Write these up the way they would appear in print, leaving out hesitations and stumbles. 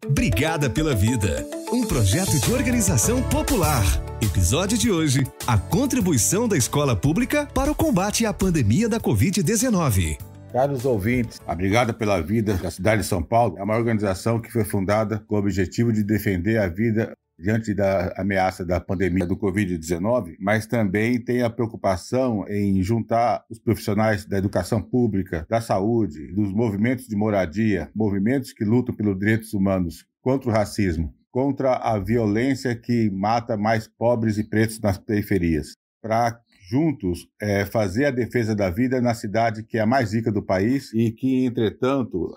Brigada pela Vida, um projeto de organização popular. Episódio de hoje, a contribuição da escola pública para o combate à pandemia da Covid-19. Caros ouvintes, a Brigada pela Vida da cidade de São Paulo é uma organização que foi fundada com o objetivo de defender a vida diante da ameaça da pandemia do Covid-19, mas também tem a preocupação em juntar os profissionais da educação pública, da saúde, dos movimentos de moradia, movimentos que lutam pelos direitos humanos, contra o racismo, contra a violência que mata mais pobres e pretos nas periferias, para juntos fazer a defesa da vida na cidade que é a mais rica do país e que, entretanto,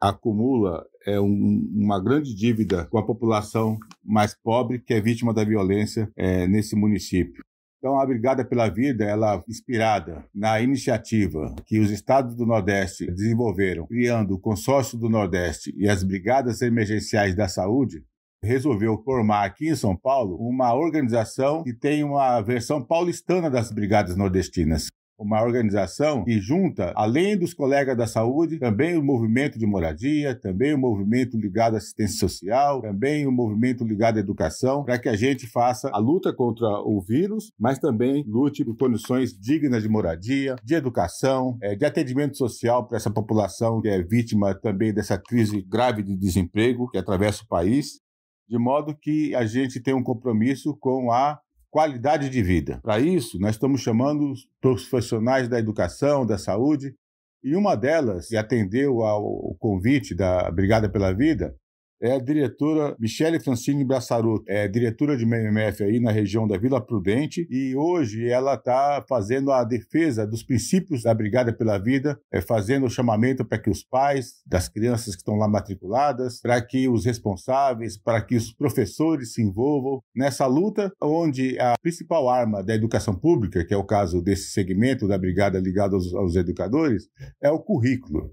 acumula uma grande dívida com a população mais pobre que é vítima da violência nesse município. Então, a Brigada pela Vida, ela inspirada na iniciativa que os estados do Nordeste desenvolveram, criando o Consórcio do Nordeste e as Brigadas Emergenciais da Saúde, resolveu formar aqui em São Paulo uma organização que tem uma versão paulistana das Brigadas Nordestinas. Uma organização que junta, além dos colegas da saúde, também o movimento de moradia, também o movimento ligado à assistência social, também o movimento ligado à educação, para que a gente faça a luta contra o vírus, mas também lute por condições dignas de moradia, de educação, de atendimento social para essa população que é vítima também dessa crise grave de desemprego que atravessa o país, de modo que a gente tem um compromisso com a qualidade de vida. Para isso, nós estamos chamando os profissionais da educação, da saúde, e uma delas, que atendeu ao convite da Brigada pela Vida, é a diretora Michele Francine Brassaruto, diretora de MMF aí na região da Vila Prudente, e hoje ela está fazendo a defesa dos princípios da Brigada pela Vida, fazendo o chamamento para que os pais das crianças que estão lá matriculadas, para que os responsáveis, para que os professores se envolvam nessa luta, onde a principal arma da educação pública, que é o caso desse segmento da Brigada ligado aos educadores, é o currículo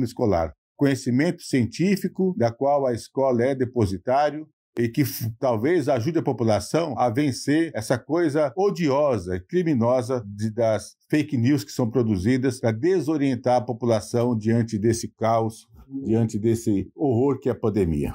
escolar. Conhecimento científico, da qual a escola é depositário e que talvez ajude a população a vencer essa coisa odiosa, criminosa das fake news que são produzidas para desorientar a população diante desse caos, diante desse horror que é a pandemia.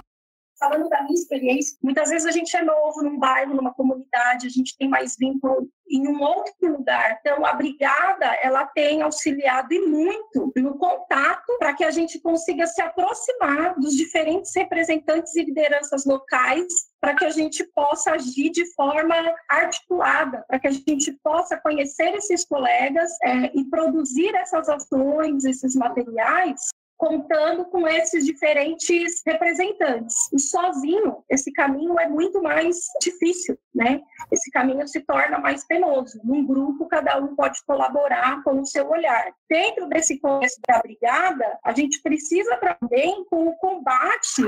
Falando da minha experiência, muitas vezes a gente é novo num bairro, numa comunidade, a gente tem mais vínculo em um outro lugar. Então, a Brigada, ela tem auxiliado e muito no contato para que a gente consiga se aproximar dos diferentes representantes e lideranças locais, para que a gente possa agir de forma articulada, para que a gente possa conhecer esses colegas e produzir essas ações, esses materiais, contando com esses diferentes representantes. E sozinho, esse caminho é muito mais difícil, né? Esse caminho se torna mais penoso. Num grupo, cada um pode colaborar com o seu olhar. Dentro desse contexto da Brigada, a gente precisa também com o combate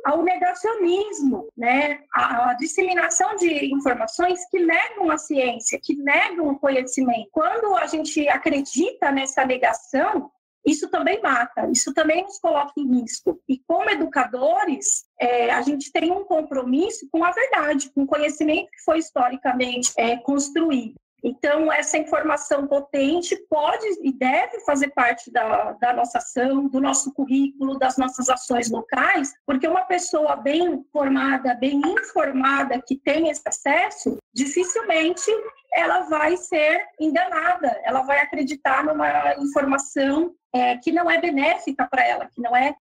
ao negacionismo, né? A disseminação de informações que negam a ciência, que negam o conhecimento. Quando a gente acredita nessa negação, isso também mata, isso também nos coloca em risco. E como educadores, a gente tem um compromisso com a verdade, com o conhecimento que foi historicamente construído. Então, essa informação potente pode e deve fazer parte da nossa ação, do nosso currículo, das nossas ações locais, porque uma pessoa bem formada, bem informada, que tem esse acesso, dificilmente ela vai ser enganada, ela vai acreditar numa informação que não é benéfica para ela, que não é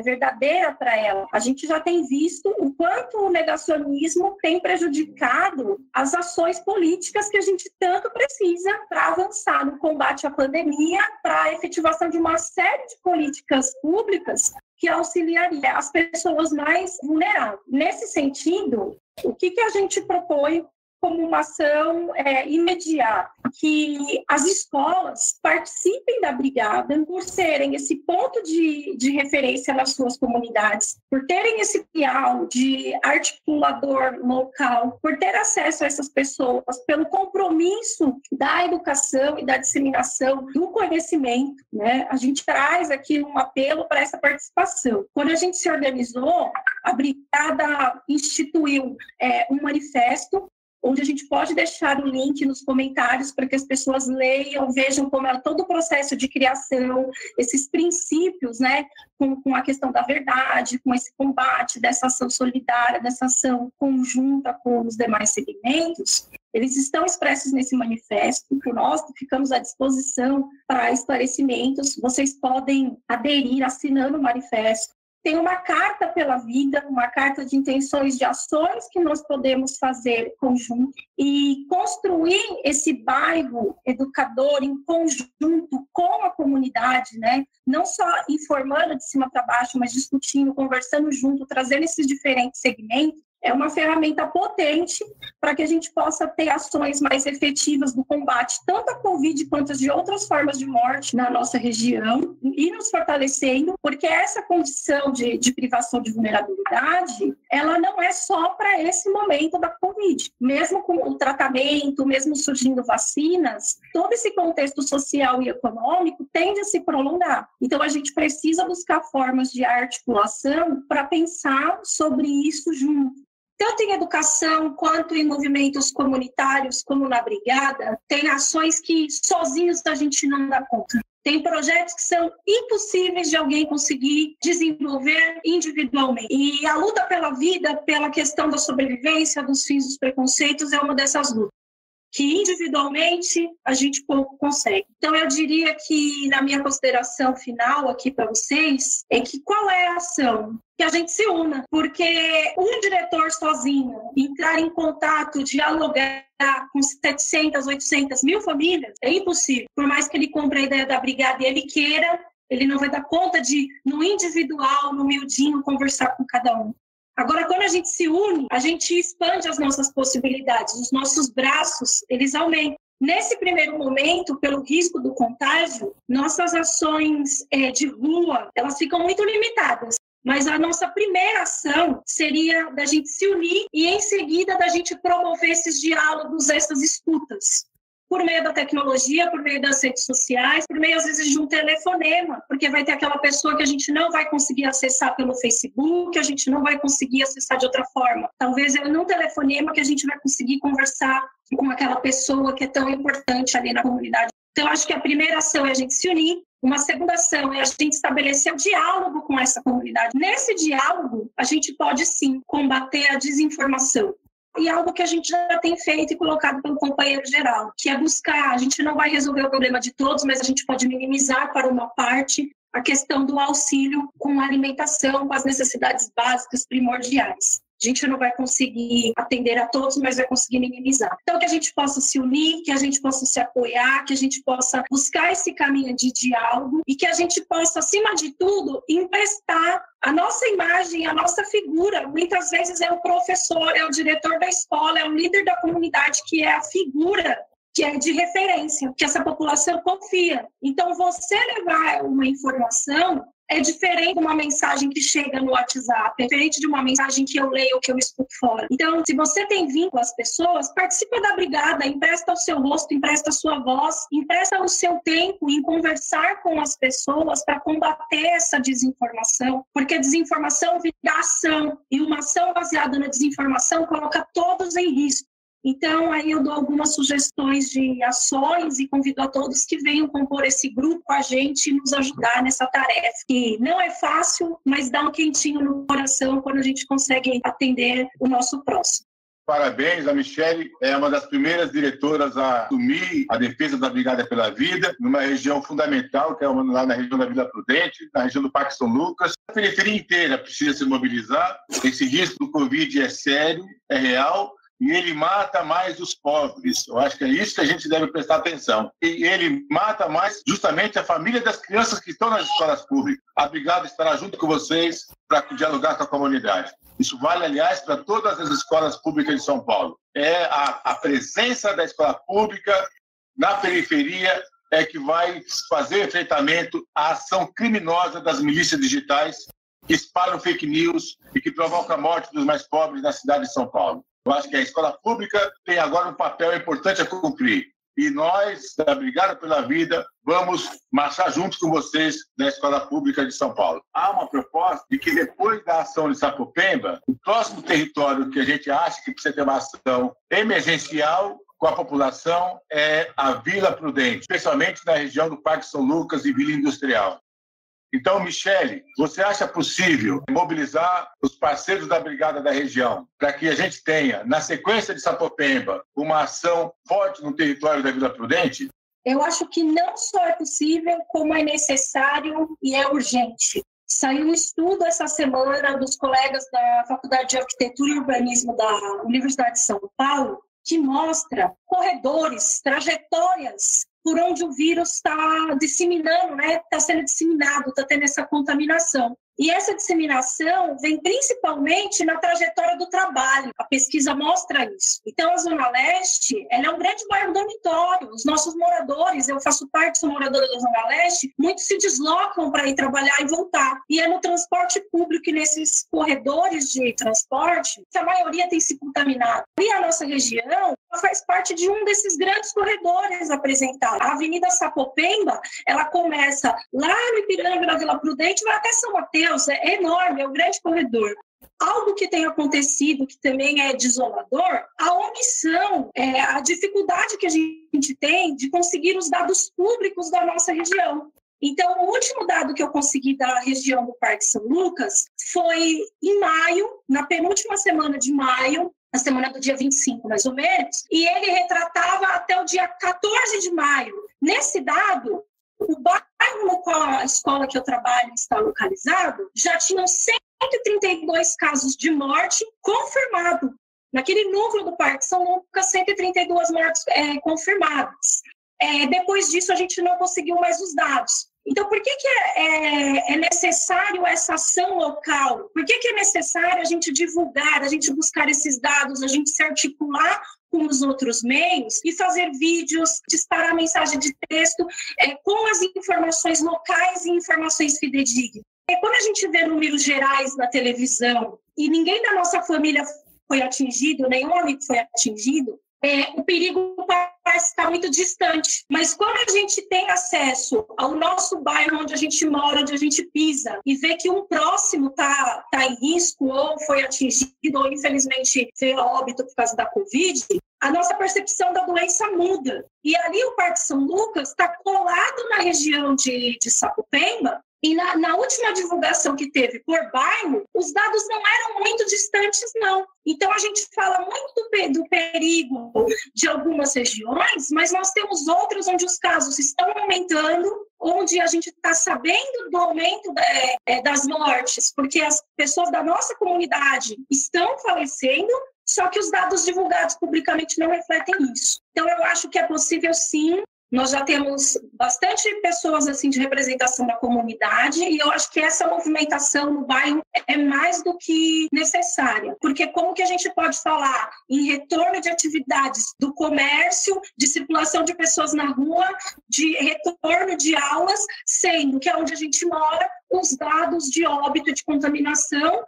verdadeira para ela. A gente já tem visto o quanto o negacionismo tem prejudicado as ações políticas que a gente tanto precisa para avançar no combate à pandemia, para a efetivação de uma série de políticas públicas que auxiliaria as pessoas mais vulneráveis. Nesse sentido, o que a gente propõe como uma ação imediata, que as escolas participem da Brigada por serem esse ponto de referência nas suas comunidades, por terem esse pial de articulador local, por ter acesso a essas pessoas, pelo compromisso da educação e da disseminação do conhecimento, né? A gente traz aqui um apelo para essa participação. Quando a gente se organizou, a Brigada instituiu um manifesto onde a gente pode deixar o link nos comentários para que as pessoas leiam, vejam como é todo o processo de criação, esses princípios, né, com a questão da verdade, com esse combate, dessa ação solidária, dessa ação conjunta com os demais segmentos. Eles estão expressos nesse manifesto, que nós ficamos à disposição para esclarecimentos. Vocês podem aderir assinando o manifesto. Tem uma carta pela vida, uma carta de intenções de ações que nós podemos fazer conjunto e construir esse bairro educador em conjunto com a comunidade, né? Não só informando de cima para baixo, mas discutindo, conversando junto, trazendo esses diferentes segmentos. É uma ferramenta potente para que a gente possa ter ações mais efetivas no combate, tanto a Covid quanto as de outras formas de morte na nossa região, e nos fortalecendo, porque essa condição de privação de vulnerabilidade, ela não é só para esse momento da Covid. Mesmo com o tratamento, mesmo surgindo vacinas, todo esse contexto social e econômico tende a se prolongar. Então, a gente precisa buscar formas de articulação para pensar sobre isso junto. Tanto em educação quanto em movimentos comunitários, como na Brigada, tem ações que sozinhos a gente não dá conta. Tem projetos que são impossíveis de alguém conseguir desenvolver individualmente. E a luta pela vida, pela questão da sobrevivência, dos fins dos preconceitos, é uma dessas lutas, que individualmente a gente pouco consegue. Então, eu diria que, na minha consideração final aqui para vocês, é que qual é a ação? Que a gente se una, porque um diretor sozinho entrar em contato, dialogar com 700, 800 mil famílias é impossível. Por mais que ele compre a ideia da Brigada e ele queira, ele não vai dar conta de, no individual, no miudinho, conversar com cada um. Agora, quando a gente se une, a gente expande as nossas possibilidades, os nossos braços, eles aumentam. Nesse primeiro momento, pelo risco do contágio, nossas ações de rua, elas ficam muito limitadas. Mas a nossa primeira ação seria da gente se unir e, em seguida, da gente promover esses diálogos, essas escutas. Por meio da tecnologia, por meio das redes sociais, por meio, às vezes, de um telefonema, porque vai ter aquela pessoa que a gente não vai conseguir acessar pelo Facebook, a gente não vai conseguir acessar de outra forma. Talvez é num telefonema que a gente vai conseguir conversar com aquela pessoa que é tão importante ali na comunidade. Então, acho que a primeira ação é a gente se unir. Uma segunda ação é a gente estabelecer o diálogo com essa comunidade. Nesse diálogo, a gente pode, sim, combater a desinformação. E algo que a gente já tem feito e colocado pelo companheiro geral, que é buscar, a gente não vai resolver o problema de todos, mas a gente pode minimizar para uma parte a questão do auxílio com a alimentação, com as necessidades básicas primordiais. A gente não vai conseguir atender a todos, mas vai conseguir minimizar. Então, que a gente possa se unir, que a gente possa se apoiar, que a gente possa buscar esse caminho de diálogo e que a gente possa, acima de tudo, emprestar a nossa imagem, a nossa figura. Muitas vezes é o professor, é o diretor da escola, é o líder da comunidade, que é a figura que é de referência, que essa população confia. Então, você levar uma informação é diferente de uma mensagem que chega no WhatsApp, é diferente de uma mensagem que eu leio ou que eu escuto fora. Então, se você tem vínculo com as pessoas, participa da Brigada, empresta o seu rosto, empresta a sua voz, empresta o seu tempo em conversar com as pessoas para combater essa desinformação, porque a desinformação vira ação, e uma ação baseada na desinformação coloca todos em risco. Então, aí eu dou algumas sugestões de ações e convido a todos que venham compor esse grupo com a gente e nos ajudar nessa tarefa, que não é fácil, mas dá um quentinho no coração quando a gente consegue atender o nosso próximo. Parabéns, a Michele é uma das primeiras diretoras a assumir a defesa da Brigada pela Vida, numa região fundamental, que é lá na região da Vila Prudente, na região do Parque São Lucas. A periferia inteira precisa se mobilizar, esse risco do Covid é sério, é real, e ele mata mais os pobres. Eu acho que é isso que a gente deve prestar atenção. E ele mata mais justamente a família das crianças que estão nas escolas públicas. A Brigada estará junto com vocês para dialogar com a comunidade. Isso vale, aliás, para todas as escolas públicas de São Paulo. É a presença da escola pública na periferia é que vai fazer enfrentamento à ação criminosa das milícias digitais que espalham fake news e que provocam a morte dos mais pobres na cidade de São Paulo. Eu acho que a escola pública tem agora um papel importante a cumprir. E nós, da Brigada pela Vida, vamos marchar juntos com vocês na Escola Pública de São Paulo. Há uma proposta de que depois da ação de Sapopemba, o próximo território que a gente acha que precisa ter uma ação emergencial com a população é a Vila Prudente, especialmente na região do Parque São Lucas e Vila Industrial. Então, Michele, você acha possível mobilizar os parceiros da Brigada da região para que a gente tenha, na sequência de Sapopemba, uma ação forte no território da Vila Prudente? Eu acho que não só é possível, como é necessário e é urgente. Saiu um estudo essa semana dos colegas da Faculdade de Arquitetura e Urbanismo da Universidade de São Paulo, que mostra corredores, trajetórias por onde o vírus está disseminando, né? Está sendo disseminado, está tendo essa contaminação. E essa disseminação vem principalmente na trajetória do trabalho. A pesquisa mostra isso. Então, a Zona Leste, ela é um grande bairro dormitório. Os nossos moradores, eu faço parte, sou moradora da Zona Leste, muitos se deslocam para ir trabalhar e voltar. E é no transporte público e nesses corredores de transporte que a maioria tem se contaminado. E a nossa região faz parte de um desses grandes corredores apresentados. A Avenida Sapopemba, ela começa lá no Ipiranga, na Vila Prudente, vai até São Mateus. É enorme, é um grande corredor. Algo que tem acontecido, que também é desolador, a omissão, a dificuldade que a gente tem de conseguir os dados públicos da nossa região. Então, o último dado que eu consegui da região do Parque São Lucas foi em maio, na penúltima semana de maio, na semana do dia 25, mais ou menos, e ele retratava até o dia 14 de maio. Nesse dado, o bairro no qual a escola que eu trabalho está localizado já tinham 132 casos de morte confirmados. Naquele núcleo do Parque São Lucas, 132 mortes confirmadas. Depois disso, a gente não conseguiu mais os dados. Então, por que é necessário essa ação local? Por que é necessário a gente divulgar, a gente buscar esses dados, a gente se articular com os outros meios e fazer vídeos, disparar mensagem de texto com as informações locais e informações fidedignas? Quando a gente vê números gerais na televisão e ninguém da nossa família foi atingido, nenhum amigo foi atingido, o perigo parece estar muito distante. Mas quando a gente tem acesso ao nosso bairro, onde a gente mora, onde a gente pisa, e vê que um próximo está em risco, ou foi atingido, ou infelizmente veio a óbito por causa da Covid, a nossa percepção da doença muda. E ali o Parque São Lucas está colado na região de Sapopemba. E na última divulgação que teve por bairro, os dados não eram muito distantes, não. Então, a gente fala muito do perigo de algumas regiões, mas nós temos outras onde os casos estão aumentando, onde a gente está sabendo do aumento das mortes, porque as pessoas da nossa comunidade estão falecendo, só que os dados divulgados publicamente não refletem isso. Então, eu acho que é possível, sim. Nós já temos bastante pessoas assim de representação da comunidade e eu acho que essa movimentação no bairro é mais do que necessária, porque como que a gente pode falar em retorno de atividades do comércio, de circulação de pessoas na rua, de retorno de aulas, sendo que é onde a gente mora, os dados de óbito e de contaminação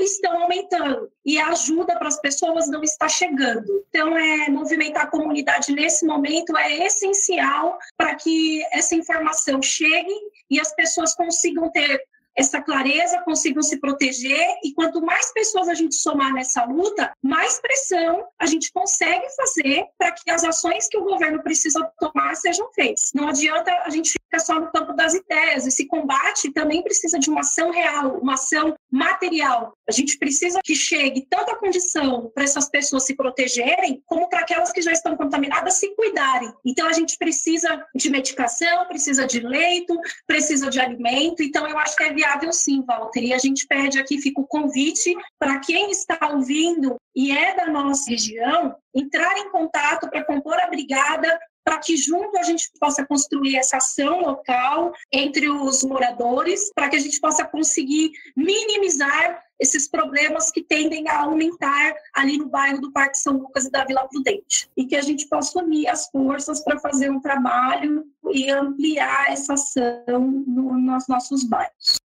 estão aumentando e a ajuda para as pessoas não está chegando. Então, movimentar a comunidade nesse momento é essencial para que essa informação chegue e as pessoas consigam ter essa clareza, consigam se proteger e quanto mais pessoas a gente somar nessa luta, mais pressão a gente consegue fazer para que as ações que o governo precisa tomar sejam feitas. Não adianta a gente ficar só no campo das ideias, esse combate também precisa de uma ação real, uma ação material. A gente precisa que chegue tanto a condição para essas pessoas se protegerem, como para aquelas que já estão contaminadas se cuidarem. Então a gente precisa de medicação, precisa de leito, precisa de alimento, então eu acho que é viável sim, Walter, e a gente pede aqui, fica o convite para quem está ouvindo e é da nossa região, entrar em contato para compor a brigada, para que junto a gente possa construir essa ação local entre os moradores, para que a gente possa conseguir minimizar esses problemas que tendem a aumentar ali no bairro do Parque São Lucas e da Vila Prudente. E que a gente possa unir as forças para fazer um trabalho e ampliar essa ação nos nossos bairros.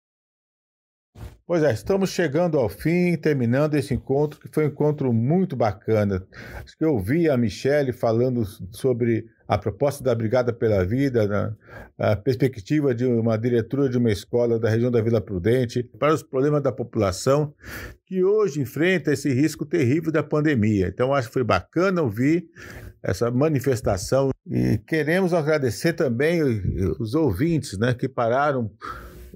Pois é, estamos chegando ao fim, terminando esse encontro, que foi um encontro muito bacana. Acho que eu ouvi a Michele falando sobre a proposta da Brigada pela Vida, a perspectiva de uma diretora de uma escola da região da Vila Prudente, para os problemas da população que hoje enfrenta esse risco terrível da pandemia. Então, acho que foi bacana ouvir essa manifestação e queremos agradecer também os ouvintes, né, que pararam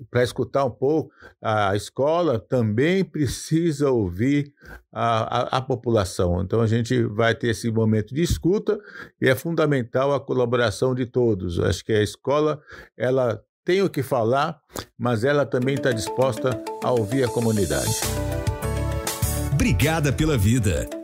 para escutar um pouco. A escola também precisa ouvir a população. Então, a gente vai ter esse momento de escuta e é fundamental a colaboração de todos. Eu acho que a escola, ela tem o que falar, mas ela também está disposta a ouvir a comunidade. Brigada pela Vida.